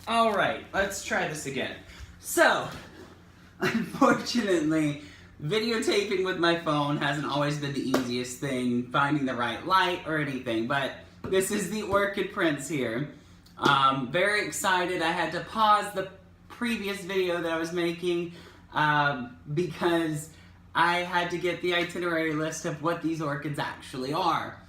All right, let's try this again. So, unfortunately, videotaping with my phone hasn't always been the easiest thing, finding the right light or anything, but this is the Orchid Prince here. Very excited. I had to pause the previous video that I was making because I had to get the itinerary list of what these orchids actually are.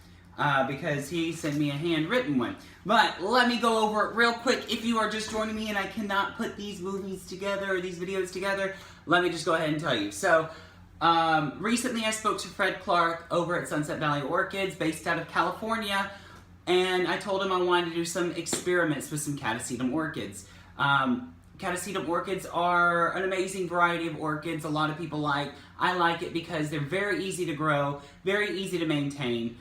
Because he sent me a handwritten one. But let me go over it real quick. If you are just joining me and I cannot put these movies together or these videos together, let me just go ahead and tell you. So, recently I spoke to Fred Clarke over at Sunset Valley Orchids, based out of California, and I told him I wanted to do some experiments with some catasetum orchids. Catasetum orchids are an amazing variety of orchids a lot of people like. I like it because they're very easy to grow, very easy to maintain.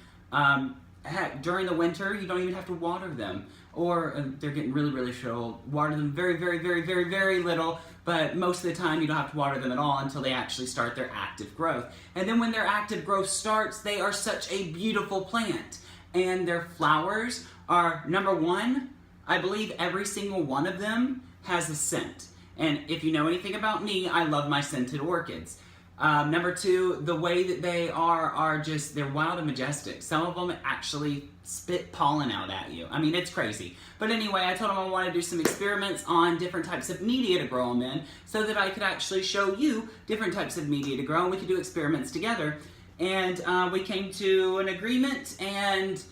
Heck, during the winter, you don't even have to water them. Or they're getting really short. Water them very little, but most of the time you don't have to water them at all until they actually start their active growth. And then when their active growth starts, they are such a beautiful plant. And their flowers are, number one, I believe every single one of them has a scent. And if you know anything about me, I love my scented orchids. Number two, the way that they are just, they're wild and majestic. Some of them actually spit pollen out at you. I mean, it's crazy. But anyway, I told him I wanted to do some experiments on different types of media to grow them in so that I could actually show you different types of media to grow, and we could do experiments together. And we came to an agreement, and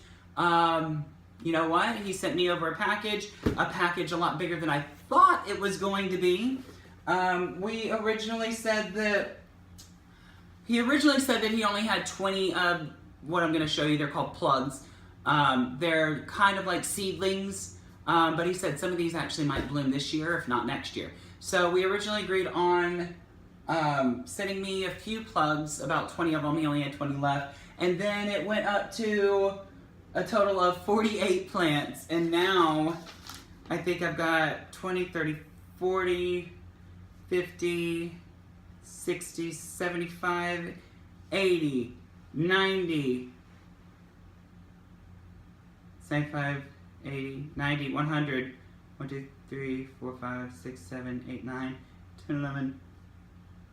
you know what? He sent me over a package a lot bigger than I thought it was going to be. He originally said that he only had 20 of what I'm going to show you. They're called plugs. They're kind of like seedlings, but he said some of these actually might bloom this year, if not next year. So we originally agreed on sending me a few plugs, about 20 of them. He only had 20 left. And then it went up to a total of 48 plants. And now I think I've got 20, 30, 40, 50... 60, 75, 80, 90, 75, 80, 90, 100, 1, 2, 3, 4, 5, 6, 7, 8, 9, 10, 11,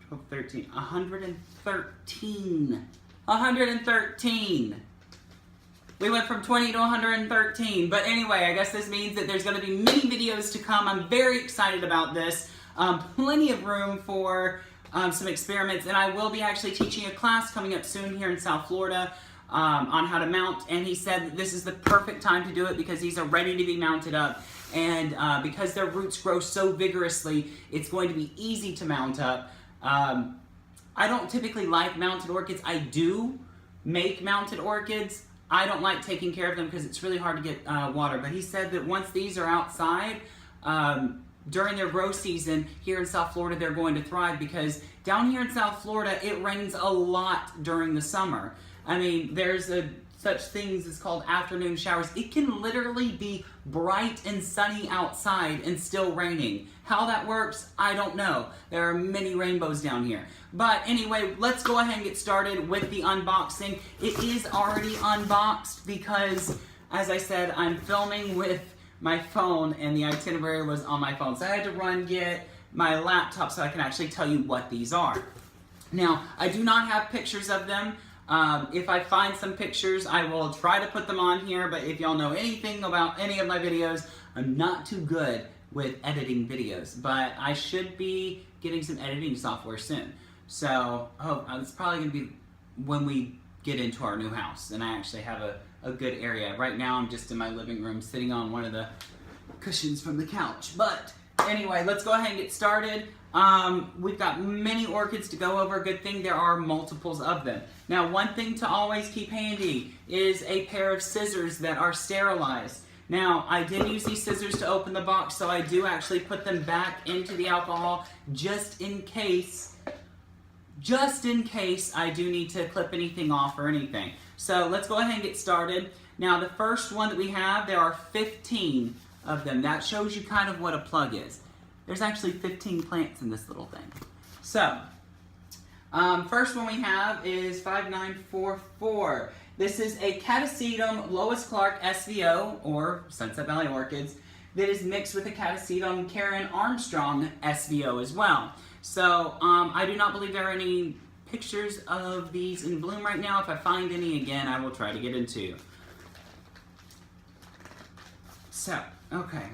12, 13, 113. 113. We went from 20 to 113. But anyway, I guess this means that there's going to be many videos to come. I'm very excited about this. Plenty of room for some experiments, and I will be actually teaching a class coming up soon here in South Florida on how to mount, and he said that this is the perfect time to do it because these are ready to be mounted up, and because their roots grow so vigorously, it's going to be easy to mount up. I don't typically like mounted orchids. I do make mounted orchids. I don't like taking care of them because it's really hard to get water, but he said that once these are outside, during their growth season here in South Florida, they're going to thrive because down here in South Florida, it rains a lot during the summer. I mean, there's such things as called afternoon showers. It can literally be bright and sunny outside and still raining. How that works, I don't know. There are many rainbows down here. But anyway, let's go ahead and get started with the unboxing. It is already unboxed because, as I said, I'm filming with my phone, and the itinerary was on my phone. So I had to run get my laptop so I can actually tell you what these are. Now, I do not have pictures of them. If I find some pictures, I will try to put them on here, but if y'all know anything about any of my videos, I'm not too good with editing videos, but I should be getting some editing software soon. So, it's probably going to be when we get into our new house, and I actually have a good area. Right now I'm just in my living room sitting on one of the cushions from the couch. But anyway, let's go ahead and get started. We've got many orchids to go over. Good thing there are multiples of them. Now, one thing to always keep handy is a pair of scissors that are sterilized. Now, I did use these scissors to open the box, so I do actually put them back into the alcohol just in case I do need to clip anything off or anything. So let's go ahead and get started. Now, the first one that we have, there are 15 of them. That shows you kind of what a plug is. There's actually 15 plants in this little thing. So, first one we have is 5944. This is a Catasetum Fred Clarke SVO, or Sunset Valley Orchids. that is mixed with a Catasetum Karen Armstrong SVO as well. So I do not believe there are any pictures of these in bloom right now. If I find any again, I will try to get into. So, okay,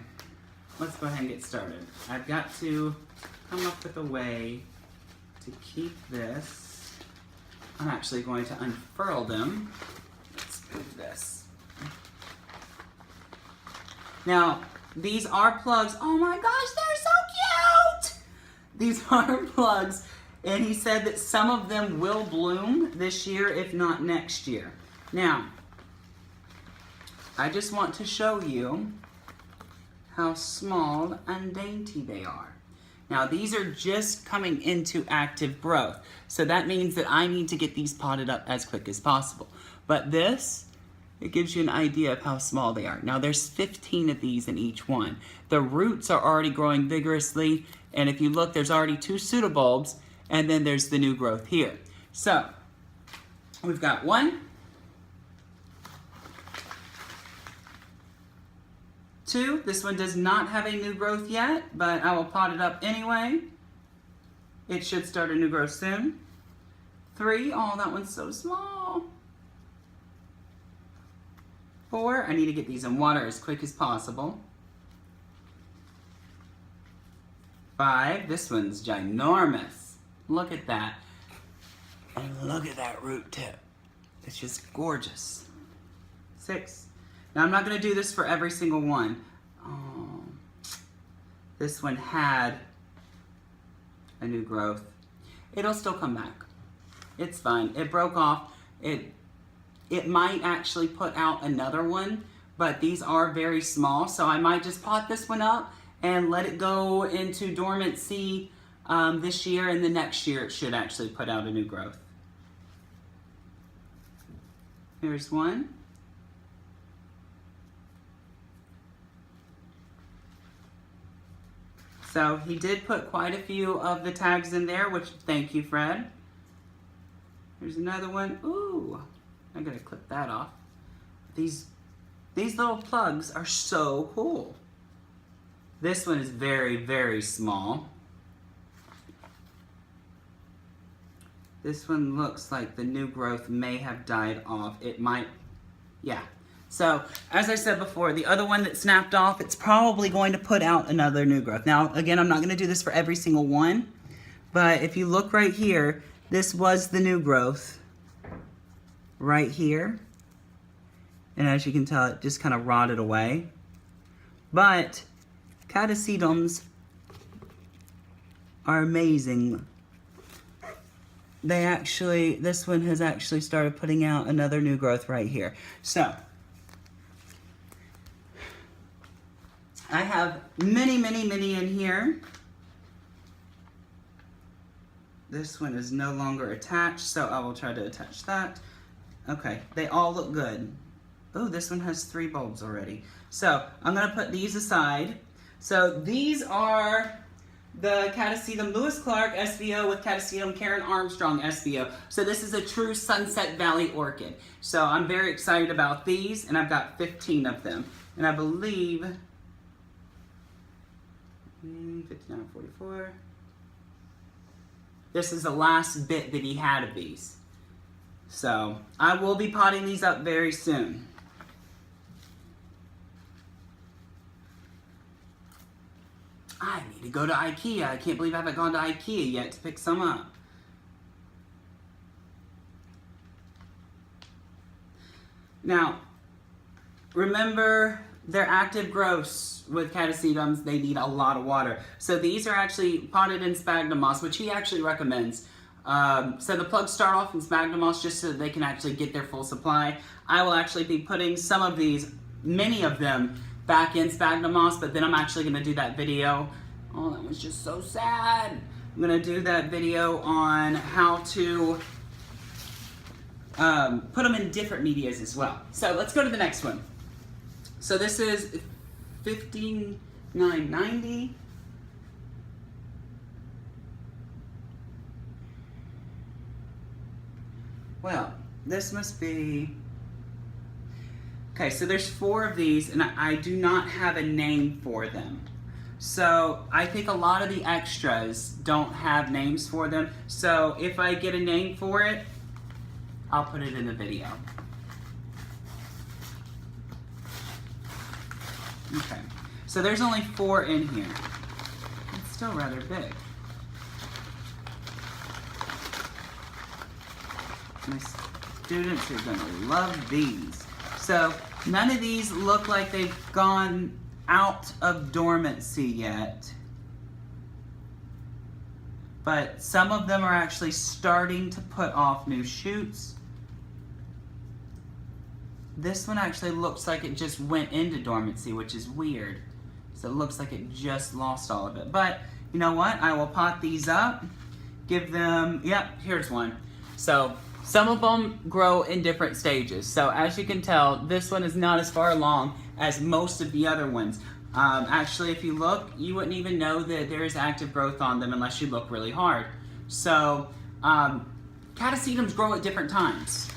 let's go ahead and get started. I've got to come up with a way to keep this. I'm actually going to unfurl them. Let's move this. Now, these are plugs. Oh my gosh, they're so cute! These are plugs, and he said that some of them will bloom this year, if not next year. Now, I just want to show you how small and dainty they are. Now, these are just coming into active growth, so that means that I need to get these potted up as quick as possible. But this, it gives you an idea of how small they are. Now, there's 15 of these in each one. The roots are already growing vigorously, and if you look, there's already 2 pseudobulbs, and then there's the new growth here. So, we've got 1, 2, this one does not have a new growth yet, but I will pot it up anyway. It should start a new growth soon. 3, oh, that one's so small. 4, I need to get these in water as quick as possible. 5, this one's ginormous. Look at that. And look at that root tip. It's just gorgeous. 6. Now, I'm not going to do this for every single one. Oh, this one had a new growth. It'll still come back. It's fine. It broke off. It might actually put out another one, but these are very small, so I might just pot this one up and let it go into dormancy this year, and the next year it should actually put out a new growth. Here's one. So he did put quite a few of the tags in there, which thank you, Fred. Here's another one. Ooh, I gotta clip that off. These little plugs are so cool. This one is very, very small. This one looks like the new growth may have died off. It might, yeah. So, as I said before, the other one that snapped off, it's probably going to put out another new growth. Now, again, I'm not going to do this for every single one, but if you look right here, this was the new growth right here. And as you can tell, it just kind of rotted away. But Catasetums are amazing. This one has actually started putting out another new growth right here. So, I have many, many, many in here. This one is no longer attached, so I will try to attach that. Okay, they all look good. Oh, this one has 3 bulbs already. So, I'm going to put these aside. So, these are the Catasetum Lewis Clarke SVO with Catasetum Karen Armstrong SVO. So, this is a true Sunset Valley orchid. So, I'm very excited about these, and I've got 15 of them. And I believe 59, 44. This is the last bit that he had of these. So, I will be potting these up very soon. I need to go to IKEA. I can't believe I haven't gone to IKEA yet to pick some up. Now, remember, they're active growths with Catasetums. They need a lot of water. So these are actually potted in sphagnum moss, which he actually recommends. So the plugs start off in sphagnum moss just so that they can actually get their full supply. I will actually be putting some of these, many of them, back in sphagnum moss, but then I'm actually going to do that video. Oh, that was just so sad. I'm going to do that video on how to put them in different medias as well. So let's go to the next one. So this is $59.90. Well, this must be Okay, so there's 4 of these, and I do not have a name for them. So I think a lot of the extras don't have names for them. So if I get a name for it, I'll put it in the video. Okay, so there's only 4 in here. It's still rather big. My students are gonna love these. So none of these look like they've gone out of dormancy yet. But some of them are actually starting to put off new shoots. This one actually looks like it just went into dormancy, which is weird. So it looks like it just lost all of it. But you know what? I will pot these up, give them, yep, here's one. So some of them grow in different stages. So as you can tell, this one is not as far along as most of the other ones. Actually, if you look, you wouldn't even know that there is active growth on them unless you look really hard. So catasetums grow at different times.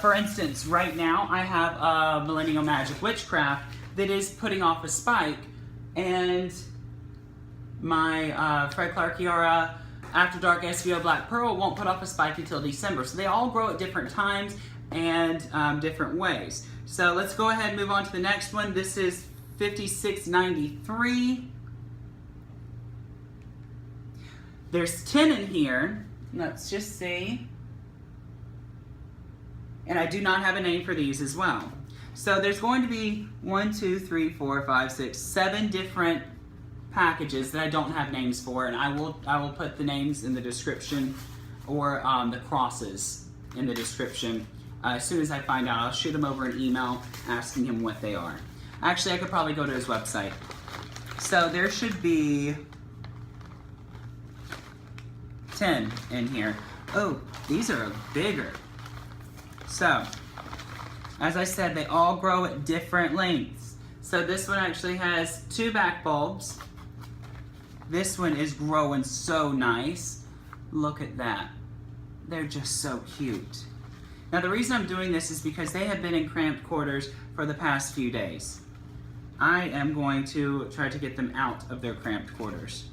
For instance, right now I have a Millennial Magic Witchcraft that is putting off a spike, and my Fred Clarke After Dark SVO Black Pearl won't put off a spike until December. So they all grow at different times and different ways. So let's go ahead and move on to the next one. This is 5693. There's 10 in here. Let's just see. And I do not have a name for these as well. So there's going to be 1, 2, 3, 4, 5, 6, 7 different packages that I don't have names for, and I will put the names in the description, or the crosses in the description. As soon as I find out, I'll shoot him over an email asking him what they are. Actually, I could probably go to his website. So there should be 10 in here. Oh, these are bigger. So, as I said, they all grow at different lengths. So this one actually has 2 back bulbs. This one is growing so nice. Look at that. They're just so cute. Now the reason I'm doing this is because they have been in cramped quarters for the past few days. I am going to try to get them out of their cramped quarters.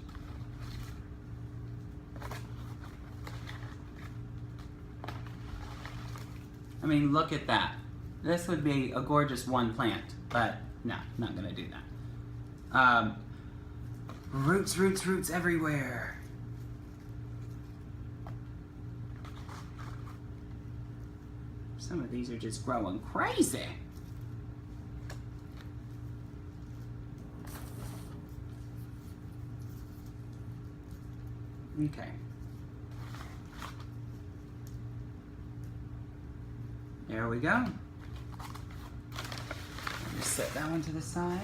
I mean, look at that. This would be a gorgeous one plant, but no, not gonna do that. Roots, roots, roots everywhere. Some of these are just growing crazy. Okay. There we go. Just set that one to the side.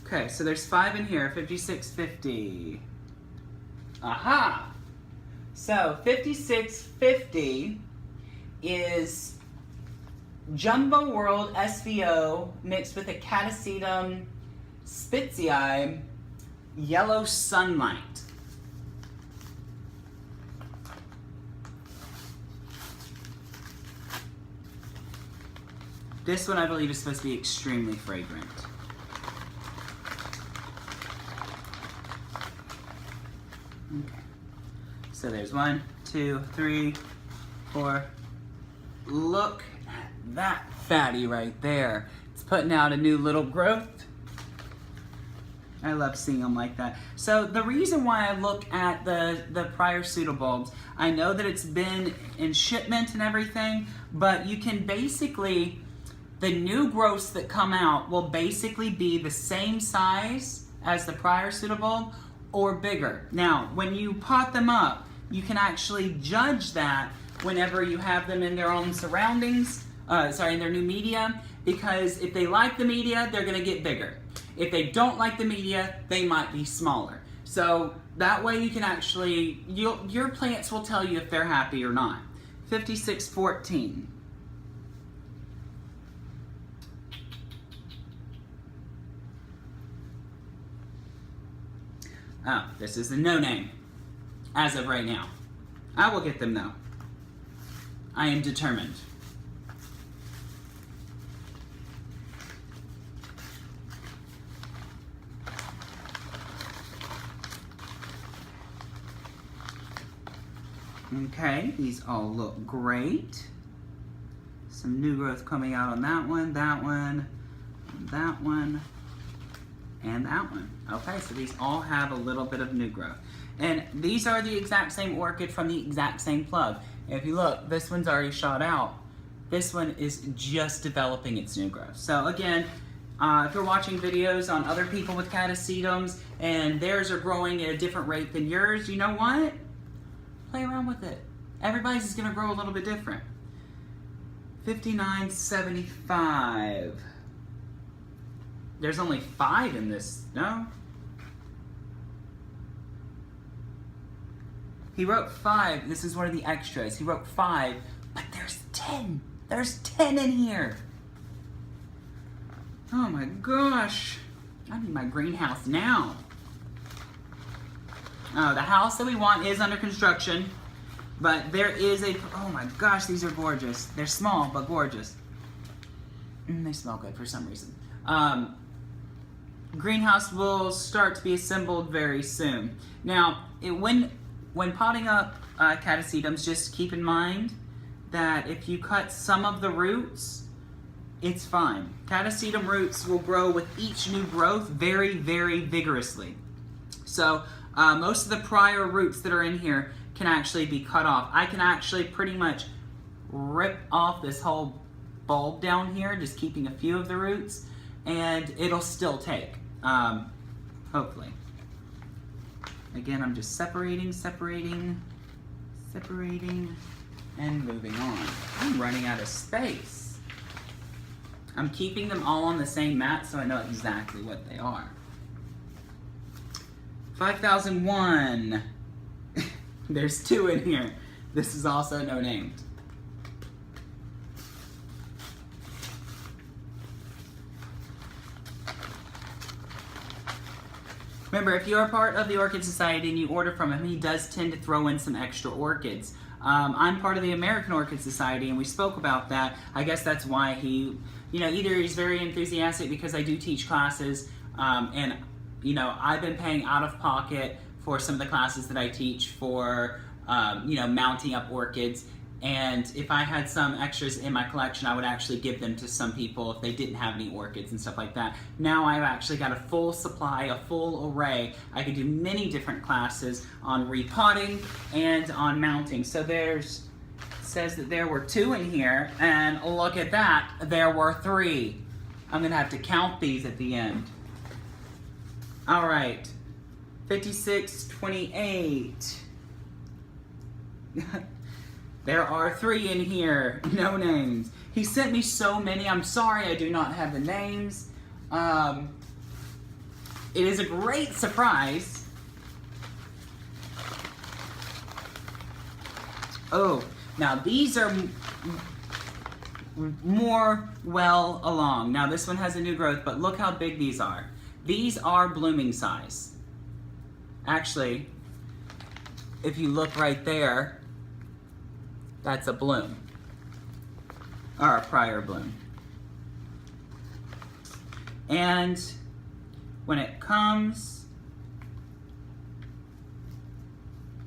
Okay, so there's 5 in here, 5650. Aha! So 5650 is Jumbo World SVO mixed with a Catasetum Spitzii Yellow Sunlight. This one I believe is supposed to be extremely fragrant. Okay. So there's 1, 2, 3, 4. Look at that fatty right there. It's putting out a new little growth. I love seeing them like that. So the reason why I look at the prior pseudobulbs, I know that it's been in shipment and everything, but you can basically, the new growths that come out will basically be the same size as the prior pseudobulb or bigger. Now, when you pot them up, you can actually judge that whenever you have them in their own surroundings, in their new media, because if they like the media, they're gonna get bigger. If they don't like the media, they might be smaller. So that way you can actually, your plants will tell you if they're happy or not. 5614. Oh, this is a no name, as of right now. I will get them though. I am determined. Okay, these all look great. Some new growth coming out on that one, that one, that one, and that one. Okay, so these all have a little bit of new growth. And these are the exact same orchid from the exact same plug. If you look, this one's already shot out. This one is just developing its new growth. So again, if you're watching videos on other people with catasetums and theirs are growing at a different rate than yours, you know what? Play around with it. Everybody's is gonna grow a little bit different. 59.75. There's only 5 in this, no? He wrote 5, this is one of the extras. He wrote 5, but there's 10. There's 10 in here. Oh my gosh. I need my greenhouse now. Oh, the house that we want is under construction, but there is a, oh my gosh, these are gorgeous. They're small, but gorgeous. They smell good for some reason. Greenhouse will start to be assembled very soon. Now, when potting up catasetums, just keep in mind that if you cut some of the roots, it's fine. Catasetum roots will grow with each new growth very, very vigorously. So most of the prior roots that are in here can actually be cut off. I can actually pretty much rip off this whole bulb down here, just keeping a few of the roots, and it'll still take, hopefully. Again, I'm just separating, and moving on. I'm running out of space. I'm keeping them all on the same mat so I know exactly what they are. 5001. There's 2 in here. This is also no named. Remember, if you're a part of the Orchid Society and you order from him, he does tend to throw in some extra orchids. I'm part of the American Orchid Society, and we spoke about that. I guess that's why he, either he's very enthusiastic because I do teach classes, and, I've been paying out of pocket for some of the classes that I teach for, mounting up orchids. And if I had some extras in my collection, I would actually give them to some people if they didn't have any orchids and stuff like that. Now I've actually got a full supply, a full array. I could do many different classes on repotting and on mounting. So says that there were 2 in here, and look at that, there were 3. I'm gonna have to count these at the end. All right, 5628. There are 3 in here, no names. He sent me so many, I'm sorry I do not have the names. It is a great surprise. Oh, now these are more well along. Now this one has a new growth, but look how big these are. These are blooming size. Actually, if you look right there, that's a bloom, or a prior bloom. And when it comes,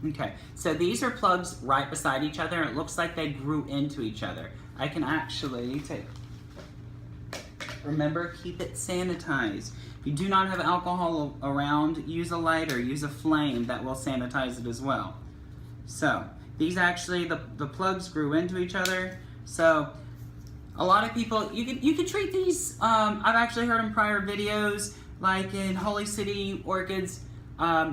okay, so these are plugs right beside each other, and it looks like they grew into each other. I can actually remember, keep it sanitized. If you do not have alcohol around, use a lighter, use a flame, that will sanitize it as well. So, these actually, the plugs grew into each other. So a lot of people, you can treat these, I've actually heard in prior videos, like in Holy City Orchids,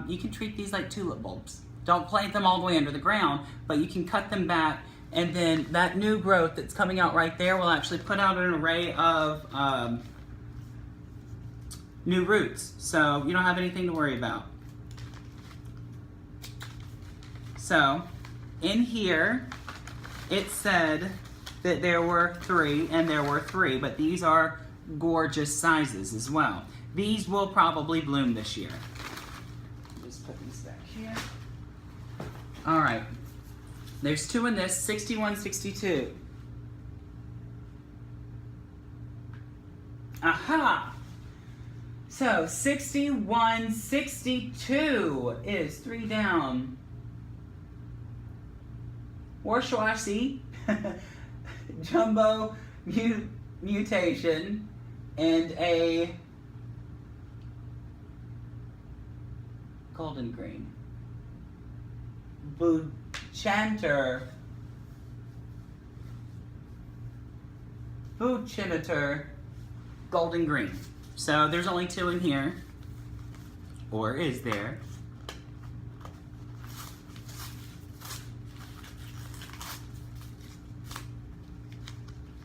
you can treat these like tulip bulbs. Don't plant them all the way under the ground, but you can cut them back, and then that new growth that's coming out right there will actually put out an array of new roots. So you don't have anything to worry about. So, in here, it said that there were 3, and there were 3, but these are gorgeous sizes as well. These will probably bloom this year. Just put these back here. All right, there's 2 in this, 6162. Aha! So 6162 is 3 down. Warshwashi Jumbo Mutation and a golden green. Buchinator golden green. So there's only 2 in here. Or is there?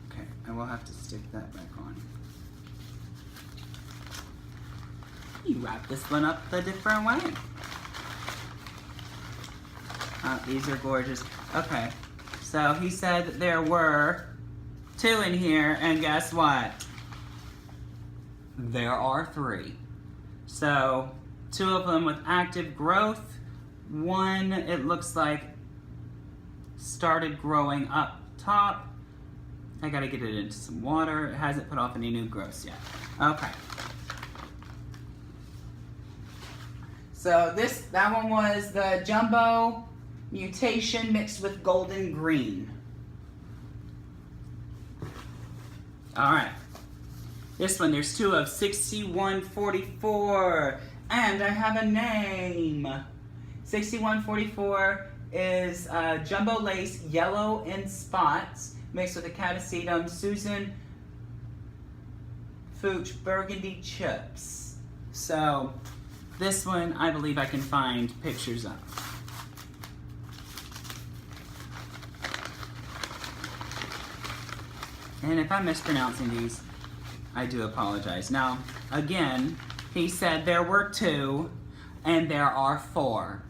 Okay, I will have to stick that back on. You wrap this one up the different way. These are gorgeous. Okay, so he said that there were 2 in here, and guess what? There are 3. So 2 of them with active growth. 1, it looks like, started growing up top. I gotta get it into some water. It hasn't put off any new growths yet. Okay. So that one was the Jumbo Mutation mixed with golden green. All right. This one, there's 2 of 6144, and I have a name. 6144 is Jumbo Lace Yellow in Spots mixed with a Catasetum Susan Fooch Burgundy Chips. So this one, I believe I can find pictures of. And if I'm mispronouncing these, I do apologize. Now, again, he said there were 2, and there are 4.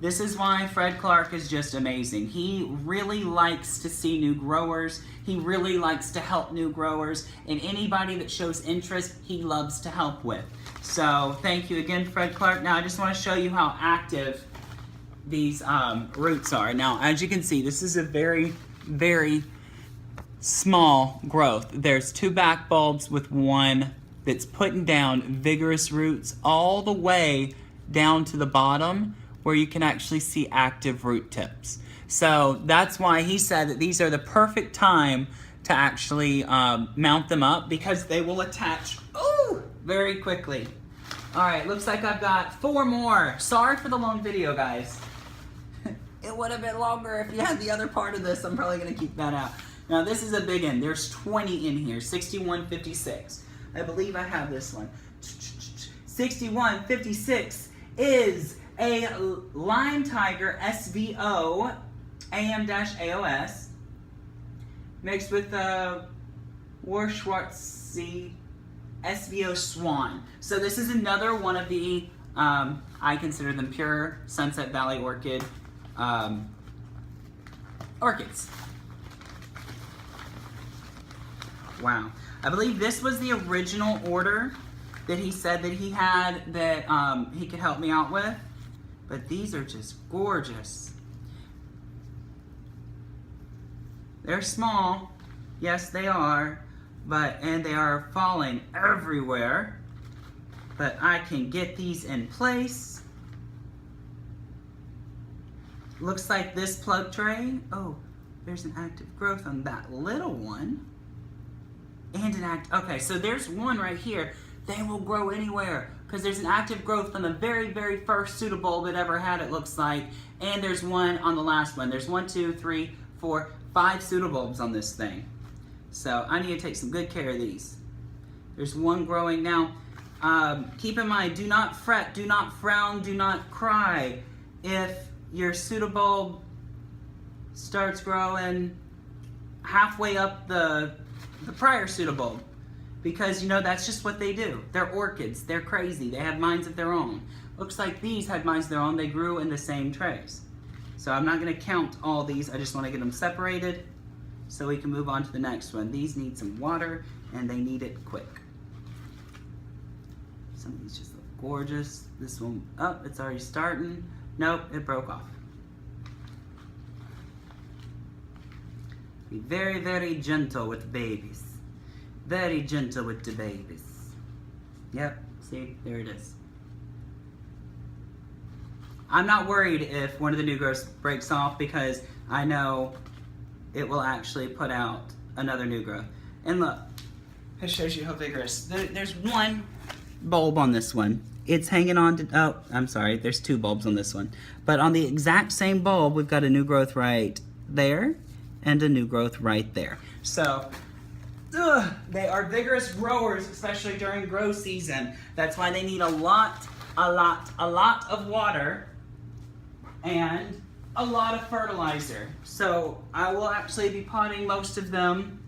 This is why Fred Clarke is just amazing. He really likes to see new growers. He really likes to help new growers. And anybody that shows interest, he loves to help with. So, thank you again, Fred Clarke. Now, I just want to show you how active these roots are. Now, as you can see, this is a very, very small growth. There's 2 back bulbs with 1 that's putting down vigorous roots all the way down to the bottom where you can actually see active root tips. So that's why he said that these are the perfect time to actually mount them up, because they will attach very quickly. All right, looks like I've got 4 more. Sorry for the long video, guys. It would have been longer if you had the other part of this. I'm probably gonna keep that out. Now this is a big one. There's 20 in here, 6156. I believe I have this one. 6156 is a Lime Tiger SVO AM-AOS mixed with a Warshwashi SVO Swan. So this is another one of the, I consider them pure Sunset Valley Orchid orchids. Wow. I believe this was the original order that he said that he had that he could help me out with. But these are just gorgeous. They're small. Yes, they are. And they are falling everywhere. But I can get these in place. Looks like this plug tray. Oh, there's an active growth on that little one. And okay, so there's one right here. They will grow anywhere because there's an active growth on the very, very first pseudobulb it ever had, it looks like. And there's one on the last one. There's 1, 2, 3, 4, 5 pseudobulbs on this thing. So I need to take some good care of these. There's one growing now. Keep in mind, do not fret, do not frown, do not cry if your pseudobulb starts growing halfway up the prior pseudobulb, because you know that's just what they do. They're orchids. They're crazy. They have minds of their own. Looks like these had minds of their own. They grew in the same trays. So I'm not going to count all these. I just want to get them separated so we can move on to the next one. These need some water and they need it quick. Some of these just look gorgeous. This one, oh, it's already starting. Nope, it broke off. Be very, very gentle with babies. Very gentle with the babies. Yep, see, there it is. I'm not worried if one of the new growths breaks off because I know it will actually put out another new growth. And look, it shows you how vigorous. There's one bulb on this one. It's hanging on to, oh, I'm sorry, there's two bulbs on this one. But on the exact same bulb, we've got a new growth right there and a new growth right there. So, they are vigorous growers, especially during grow season. That's why they need a lot of water and a lot of fertilizer. So I will actually be potting most of them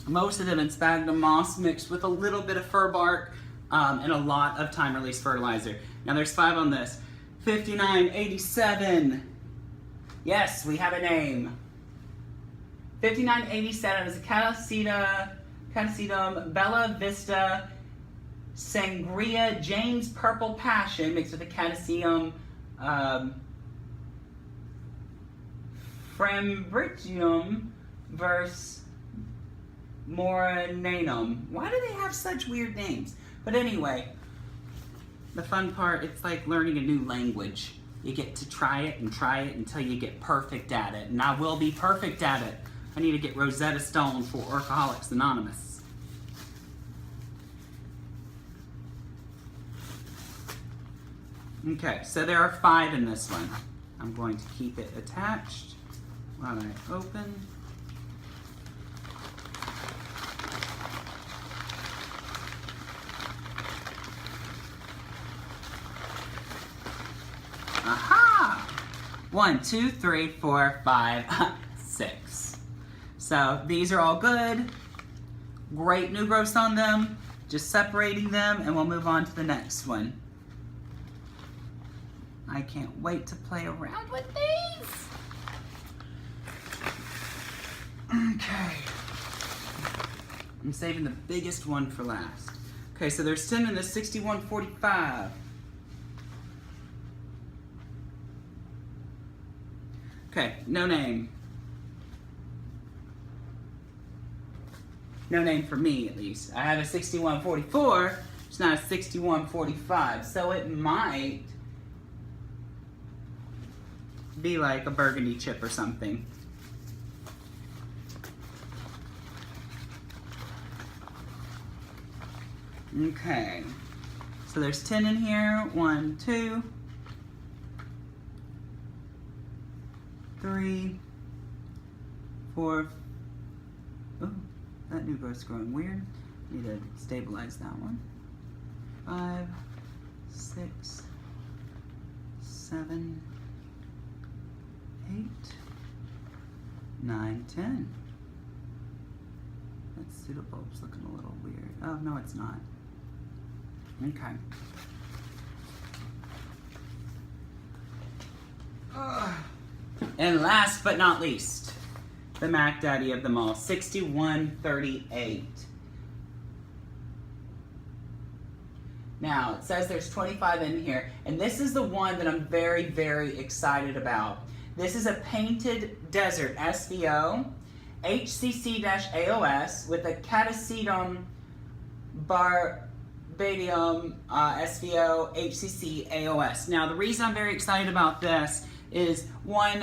in sphagnum moss mixed with a little bit of fir bark and a lot of time release fertilizer. Now there's 5 on this. 5987. Yes, we have a name. 5987 is a Catasetum Bella Vista Sangria James Purple Passion mixed with a Catasetum Frambrigium versus Morananum. Why do they have such weird names? But anyway, the fun part, it's like learning a new language. You get to try it until you get perfect at it. And I will be perfect at it. I need to get Rosetta Stone for Orcaholics Anonymous. Okay, so there are 5 in this one. I'm going to keep it attached while I open. Aha! 1, 2, 3, 4, 5, 6. So these are all good. Great new growths on them. Just separating them and we'll move on to the next one. I can't wait to play around with these. Okay. I'm saving the biggest one for last. Okay, so there's 10 in the 6145. Okay, no name. No name for me, at least. I have a 6144, it's not a 6145, so it might be like a burgundy chip or something. Okay, so there's 10 in here. 1, 2, 3, 4. Oh, that new growth's growing weird. Need to stabilize that one. 5, 6, 7, 8, 9, 10. That pseudobulb's looking a little weird. Oh, no, it's not. Okay. And last but not least, the Mac Daddy of them all, 6138. Now, it says there's 25 in here, and this is the one that I'm very, very excited about. This is a Painted Desert SVO, HCC-AOS with a Catasetum Barbadium SVO, HCC AOS. Now, the reason I'm very excited about this is, one,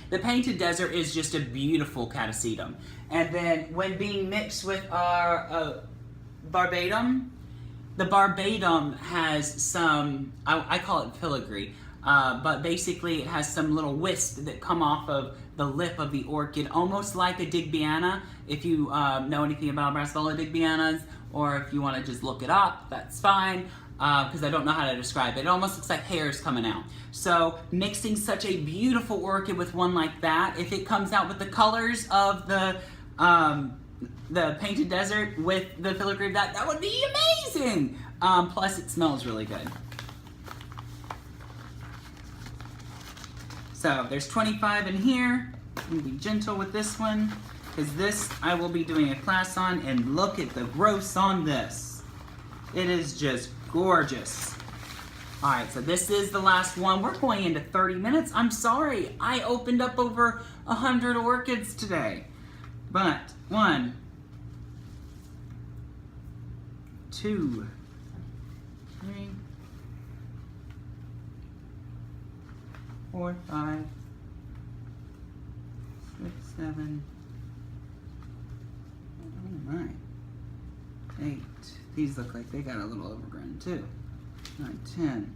the Painted Desert is just a beautiful Catasetum. And then when being mixed with our Barbadium, the Barbadium has some, I call it filigree, but basically it has some little wisps that come off of the lip of the orchid, almost like a Digbyana. If you know anything about Brassavola Digbyanas, or if you want to just look it up, that's fine, because I don't know how to describe it. It almost looks like hairs coming out. So mixing such a beautiful orchid with one like that, if it comes out with the colors of the Painted Desert with the filigree, that would be amazing. Plus it smells really good. So there's 25 in here. I'm gonna be gentle with this one, because this I will be doing a class on, and look at the growths on this. It is just gorgeous. All right, so this is the last one. We're going into 30 minutes. I'm sorry, I opened up over 100 orchids today. But 1, 2, 3, 4, 5, 6, 7. Oh my. 8. These look like they got a little overgrown too. 9, 10.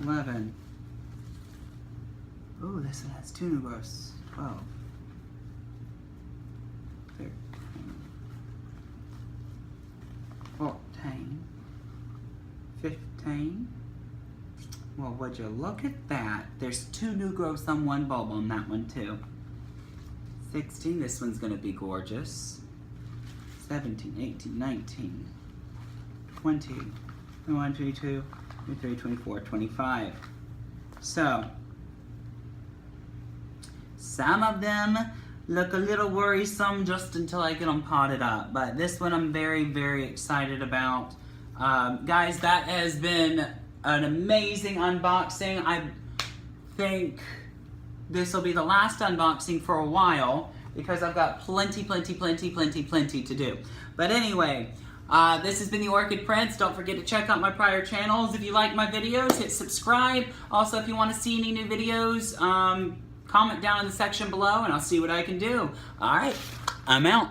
11. Ooh, this one has 2 new growths. 12. 13. 14. 15. Well, would you look at that? There's 2 new growths on one bulb on that one too. 16. This one's gonna be gorgeous. 17, 18, 19, 20, 21, 22, 23, 24, 25. So, some of them look a little worrisome just until I get them potted up. But this one I'm very, very excited about. Guys, that has been an amazing unboxing. I think this will be the last unboxing for a while because I've got plenty to do. But anyway, this has been the Orchid Prince. Don't forget to check out my prior channels. If you like my videos, hit subscribe. Also, if you want to see any new videos, comment down in the section below and I'll see what I can do. All right, I'm out.